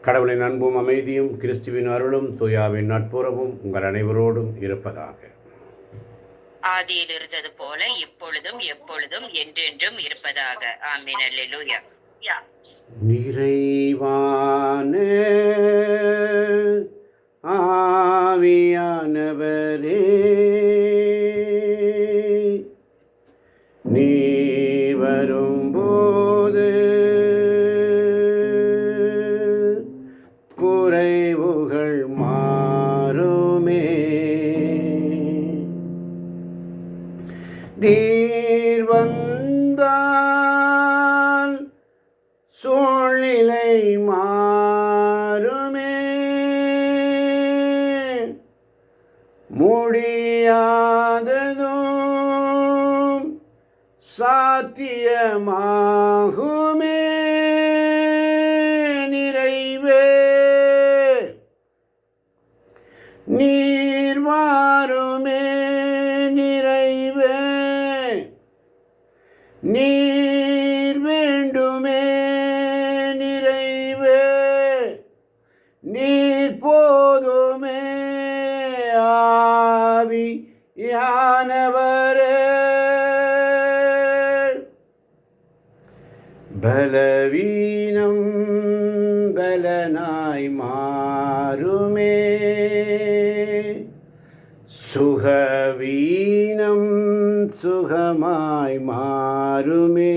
கடவுளின் அன்பும் அமைதியும் கிறிஸ்துவின் அருளும் தூயாவின் நட்புறவும் உங்கள் அனைவரோடும் இருப்பதாக. ஆதியில் இருந்தது போல இப்பொழுதும் எப்பொழுதும் என்றென்றும் இருப்பதாக. ஆமென். அல்லேலூயா. நிறைவான ஆவியானவரே, நீ வரும்போது குறைவுகள் மாறுமே. நீர் வந்தால் சூழ்நிலை மாறுமே. முடியாததும் சாத்தியமாகுமே. நிறைவே நீர் வாருமே. நிறைவே நீர் வேண்டுமே. நிறைவே நீர் போதுமே. ஆவியானவரே, பலவீனம் பலனாய் மாறுமே. சுகவீனம் சுகமாய் மாறுமே.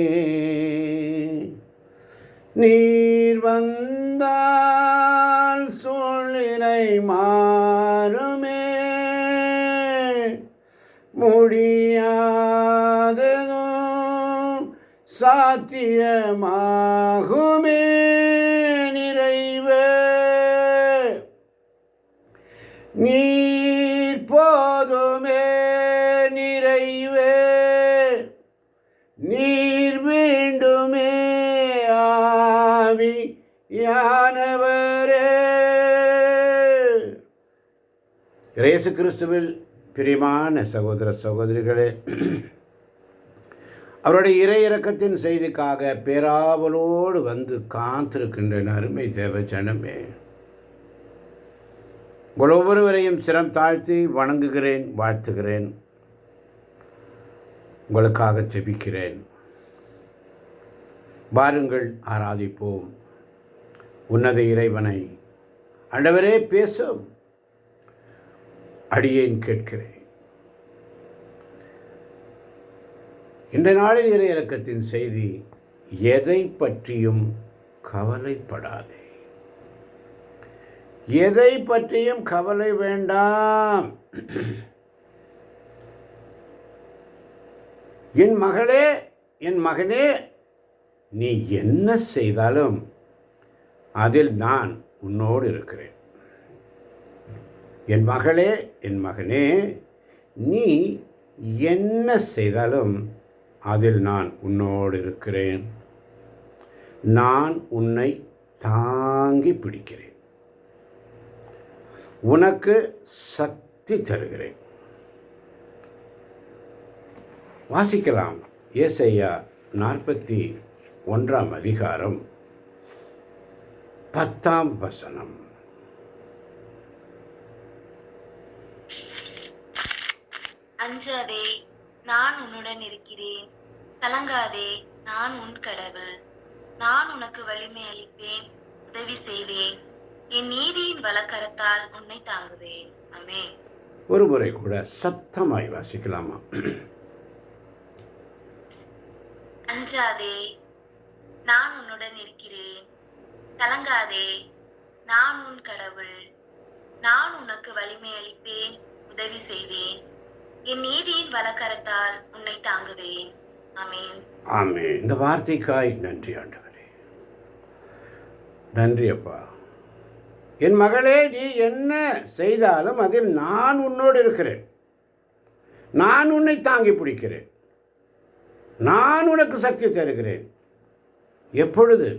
நீர் வந்தால் சூழ்நிலை மாறுமே. முடியாததும் சாத்தியமாகுமே. நிறைவே நீர் போதுமே. நிறைவே நீர் வேண்டுமே. ஆவியானவரே, இயேசு கிறிஸ்துவில் பிரியமான சகோதர சகோதரிகளே, அவருடைய இறை இரக்கத்தின் செய்திக்காக பேராவலோடு வந்து காத்திருக்கின்ற அருமை தேவ ஜனமே, உங்கள் ஒவ்வொருவரையும் சிரம் தாழ்த்தி வணங்குகிறேன், வாழ்த்துகிறேன், உங்களுக்காக ஜெபிக்கிறேன். வாருங்கள், ஆராதிப்போம் உன்னத இறைவனை. ஆண்டவரே பேசும், அடியேன் கேட்கிறேன். இந்த நாளில் இறை இரக்கத்தின் செய்தி, எதை பற்றியும் கவலைப்படாதே. எதை பற்றியும் கவலை வேண்டாம். என் மகளே, என் மகனே, நீ என்ன செய்தாலும் அதில் நான் உன்னோடு இருக்கிறேன். என் மகளே, என் மகனே, நீ என்ன செய்தாலும் அதில் நான் உன்னோடு இருக்கிறேன். நான் உன்னை தாங்கி பிடிக்கிறேன். உனக்கு சக்தி தருகிறேன். வாசிக்கலாம். ஏசாயா 41 அதிகாரம் 10 வசனம். அஞ்சாதே, நான் உன்னுடன் இருக்கிறேன். கலங்காதே, நான் உன் கடவுள். நான் உனக்கு வலிமை அளிப்பேன், உதவி செய்வேன். என் நீதியின் வலக்கரத்தால் உன்னை தாங்குவேன். ஆமென். ஒரு முறை கூட சத்தமாய் வாசிக்கலாமா? அஞ்சாதே, நான் உன்னுடன் இருக்கிறேன். கலங்காதே, நான் உன் கடவுள். நான் உனக்கு வலிமை அளிப்பேன், உதவி செய்வேன். என் நீதியின் வலக்கரத்தால் உன்னை தாங்குவேன். ஆமென். ஆமென். இந்த வார்த்தைக்காய் நன்றி ஆண்டவரே. நன்றி அப்பா. என் மகளே, நீ என்ன செய்தாலும் அதில் நான் உன்னோடு இருக்கிறேன். நான் உன்னை தாங்கி பிடிக்கிறேன். நான் உனக்கு சக்தி தருகிறேன். எப்பொழுது?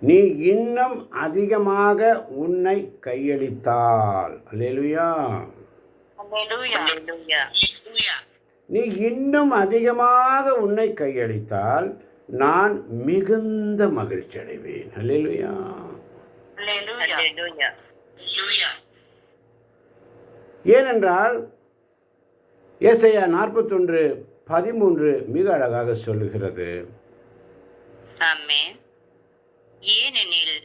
நீ இன்னும் அதிகமாக உன்னை கையளித்தால். அல்லேலூயா. நீ இன்னும் அதிகமாக உன்னை கையளித்தால் நான் மிகுந்த மகிழ்ச்சி அடைவேன். அல்லேலூயா. அல்லேலூயா. ஏனென்றால் ஏசாயா 41:13 மிக அழகாக சொல்லுகிறது. ஆமென். ஏனெனில்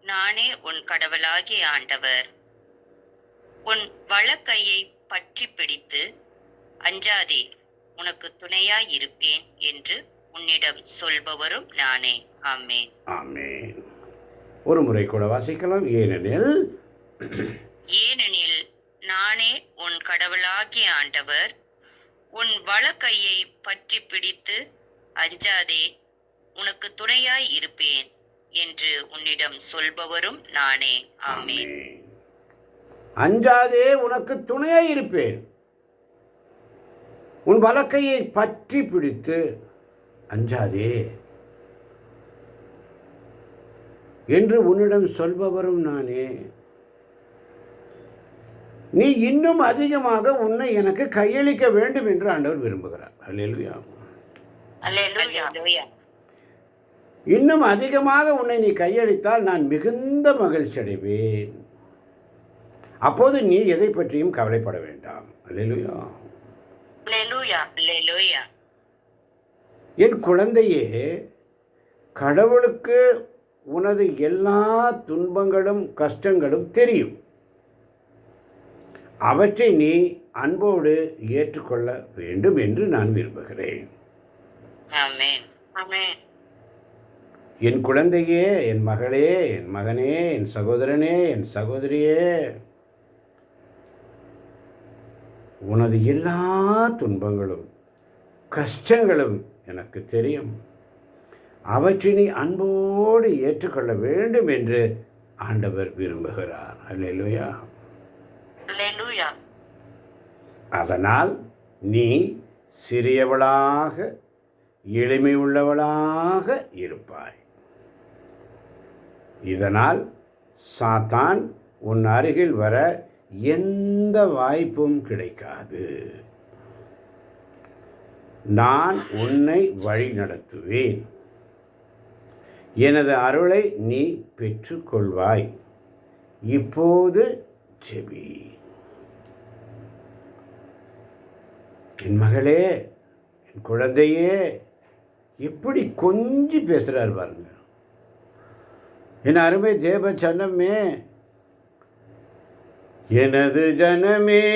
நானே உன் கடவுளாகிய ஆண்டவர், உன் வலக்கையை பற்றி பிடித்து அஞ்சாதே, உனக்கு துணையாய் இருப்பேன் என்று உன்னிடம் சொல்பவரும் நானே. ஆமென். ஆமென். ஒரு முறை கூட வாசிக்கலாம். ஏனெனில் நானே உன் கடவுளாகிய ஆண்டவர், உன் வலக்கையை பற்றி பிடித்து அஞ்சாதே, உனக்கு துணையாய் இருப்பேன் என்று உன்னிடம் சொல்பவரும் நானே. ஆமென். அஞ்சாதே, உனக்கு துணையாய் இருப்பேன், உன் வலக்கையை பற்றி பிடித்து அஞ்சாதே என்று உன்னிடம் சொல்பவரும் நானே. நீ இன்னும் அதிகமாக உன்னை எனக்கு கையளிக்க வேண்டும் என்று ஆண்டவர் விரும்புகிறார். அல்லேலூயா. அல்லேலூயா. இன்னும் அதிகமாக உன்னை நீ கையளித்தால் நான் மிகுந்த மகிழ்ச்சி அடைவேன். அப்போது நீ எதை பற்றியும் கவலைப்பட வேண்டாம். அல்லேலூயா. அல்லேலூயா. என் குழந்தையே, கடவுளுக்கு உனது எல்லா துன்பங்களும் கஷ்டங்களும் தெரியும். அவற்றை நீ அன்போடு ஏற்றுக்கொள்ள வேண்டும் என்று நான் விரும்புகிறேன். ஆமென். ஆமென். என் குழந்தையே, என் மகளே, என் மகனே, என் சகோதரனே, என் சகோதரியே, உனது எல்லா துன்பங்களும் கஷ்டங்களும் எனக்கு தெரியும். அவற்றை நீ அன்போடு ஏற்றுக்கொள்ள வேண்டும் என்று ஆண்டவர் விரும்புகிறார். அல்லேலூயா. அதனால் நீ சிறியவளாக எளிமை உள்ளவளாக இருப்பாய். இதனால் சாத்தான் உன் அருகில் வர எந்த வாய்ப்பும் கிடைக்காது. நான் உன்னை வழி நடத்துவேன். எனது அருளை நீ பெற்றுக்கொள்வாய். இப்போது ஜெபி. என் மகளே, என் குழந்தையே, எப்படி கொஞ்சி பேசுகிறார் பாருங்க. என் அருமை தேவ ஜனமே, எனது ஜனமே,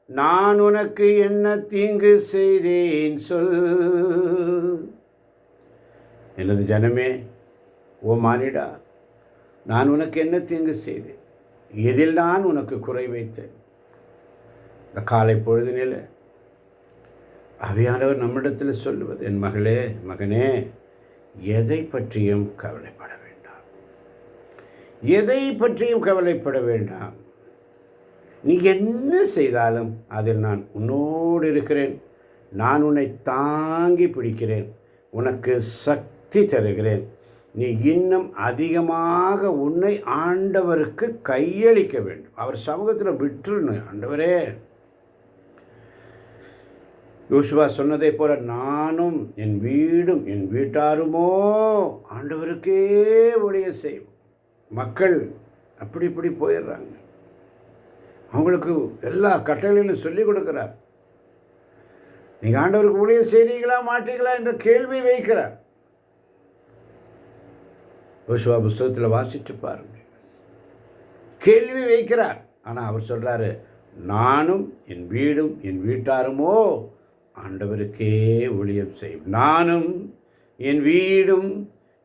நான் உனக்கு என்ன தீங்கு செய்தேன் சொல். எனது ஜனமே, ஓ மானிடா, நான் உனக்கு என்ன தீங்கு செய்தேன்? எதில் நான் உனக்கு குறை வைத்தேன்? இந்த காலை பொழுதினில் ஆவியானவர் நம்மிடத்தில் சொல்லுவது, என் மகளே, மகனே, எதை பற்றியும் கவலைப்பட வேண்டாம். எதை பற்றியும் கவலைப்பட வேண்டாம். நீ என்ன செய்தாலும் அதில் நான் உன்னோடு இருக்கிறேன். நான் உன்னை தாங்கி பிடிக்கிறேன். உனக்கு சக்தி தருகிறேன். நீ இன்னும் அதிகமாக உன்னை ஆண்டவருக்கு கையளிக்க வேண்டும். அவர் சமூகத்தில் விட்டுருன்னு. ஆண்டவரே, யோசுவா சொன்னதை போல நானும் என் வீடும் என் வீட்டாருமோ ஆண்டவருக்கே ஊழியம் செய்வோம். மக்கள் அப்படி இப்படி போயிடுறாங்க. அவங்களுக்கு எல்லா கட்டளைகளும் சொல்லிக் கொடுக்கிறார். நீங்கள் ஆண்டவருக்கு ஊழியம் செய்கிறீங்களா மாட்டீங்களா என்ற கேள்வி வைக்கிறார். யோசுவா புஸ்தகத்தில் வாசித்து பாருங்க. கேள்வி வைக்கிறார். ஆனால் அவர் சொல்கிறாரு, நானும் என் வீடும் என் வீட்டாருமோ ஆண்டவருக்கே ஊழியம் செய்யும். நானும் என் வீடும்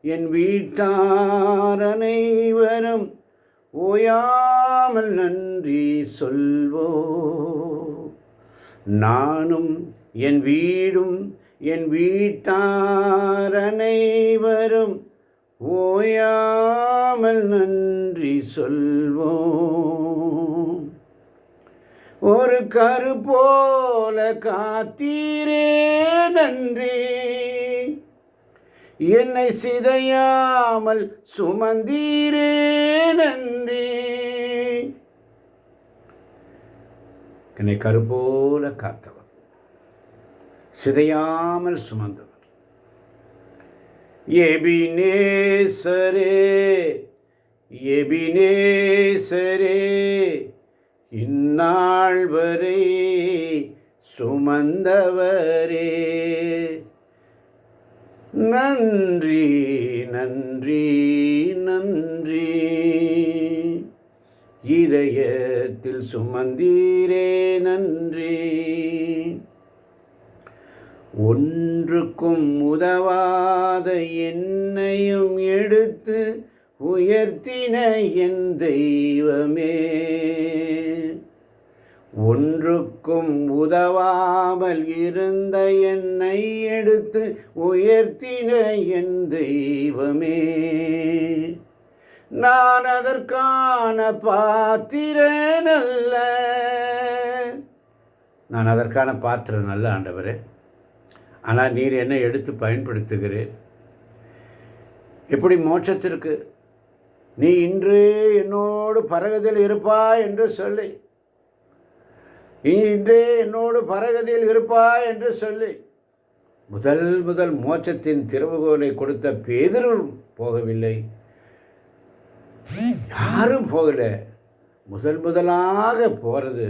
என் வீட்டார் அனைவரும் ஓயாமல் நன்றி சொல்வோ. நானும் என் வீடும் என் வீட்டார் அனைவரும் ஓயாமல் நன்றி சொல்வோம். ஒரு கரு போல காத்தீரே நன்றி, என்னை சிதையாமல் சுமந்தீரே நன்றி. என்னை கரு போல காத்தவர், சிதையாமல் சுமந்தவர். எபினேசரே எபினேசரே, இந்நாள் வரை சுமந்தவரே, நன்றி நன்றி நன்றி. இதயத்தில் சுமந்தீரே நன்றி. ஒன்றுக்கும் உதவாத என்னையும் எடுத்து உயர்த்தின என் தெய்வமே, ஒன்றுக்கும் உதவாமல் இருந்த என்னை எடுத்து உயர்த்தின என் தெய்வமே, நான் அதற்கான பாத்திரன் அல்ல. நான் அதற்கான பாத்திரன் அல்ல ஆண்டவரே, ஆனால் நீர் என்னை எடுத்து பயன்படுத்துகிறேன். எப்படி மோட்சத்திற்கு நீ இன்று என்னோடு பரகதில் இருப்பாய் என்று சொல்லி, இன்றே என்னோடு பரகதியில் இருப்பாய் என்று சொல்லி முதல் மோட்சத்தின் திறவுகோலை கொடுத்த பேதுரும் போகவில்லை, யாரும் போகல. முதலாக போகிறது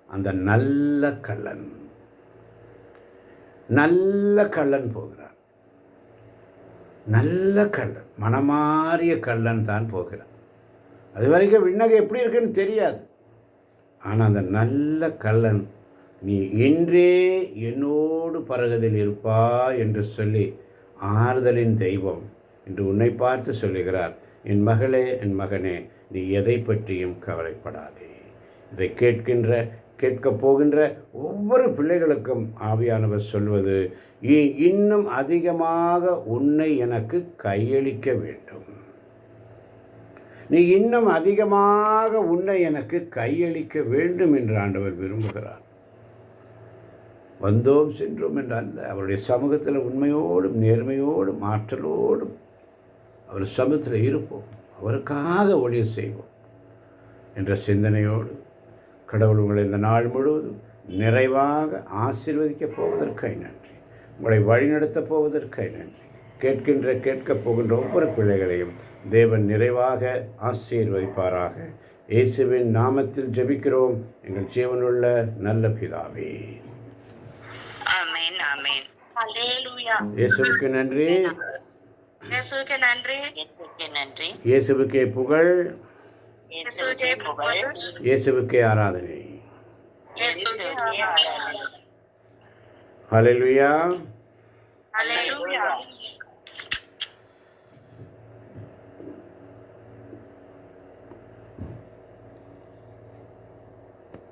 அந்த நல்ல கள்ளன் போகிறான். நல்ல கள்ளன், மனமாறிய கள்ளன் தான் போகிறான். அது வரைக்கும் விண்ணகை எப்படி இருக்குன்னு தெரியாது. ஆனால் அந்த நல்ல கள்ளன், நீ இன்றே என்னோடு பரகதில் இருப்பா என்று சொல்லி ஆறுதலின் தெய்வம் இன்று உன்னை பார்த்து சொல்லுகிறார், என் மகளே, என் மகனே, நீ எதை பற்றியும் கவலைப்படாதே. இதை கேட்கப் போகின்ற ஒவ்வொரு பிள்ளைகளுக்கும் ஆவியானவர் சொல்வது, இன்னும் அதிகமாக உன்னை எனக்கு கையளிக்க வேண்டும். நீ இன்னும் அதிகமாக உன்னை எனக்கு கையளிக்க வேண்டும் என்று ஆண்டவர் விரும்புகிறார். வந்தோம் சென்றோம் என்று அல்ல, அவருடைய சமூகத்தில் உண்மையோடும் நேர்மையோடும் ஆற்றலோடும் அவர் சமூகத்தில் இருப்போம், அவருக்காக ஒளிய செய்வோம் என்ற சிந்தனையோடு கடவுள் உங்களை இந்த நாள் முழுவதும் நிறைவாக ஆசீர்வதிக்கப் போவதற்காய் நன்றி. உங்களை வழிநடத்தப் போவதற்காய் நன்றி. கேட்கப் போகின்ற ஒவ்வொரு பிள்ளைகளையும் தேவன் நிறைவாக ஆசீர்வதிப்பாராக. இயேசுவின் நாமத்தில் ஜெபிக்கிறோம் எங்கள் ஜீவனுள்ள நல்ல பிதாவே. ஆமென். ஆமென். அல்லேலூயா. இயேசுவுக்கு நன்றி. இயேசுவுக்கு நன்றி. இயேசுவுக்கே நன்றி. இயேசுவுக்கே புகழ். இயேசுவுக்கே புகழ். இயேசுவுக்கே ஆராதனை. இயேசுவுக்கே ஆராதனை. ஹல்லேலூயா. அல்லேலூயா.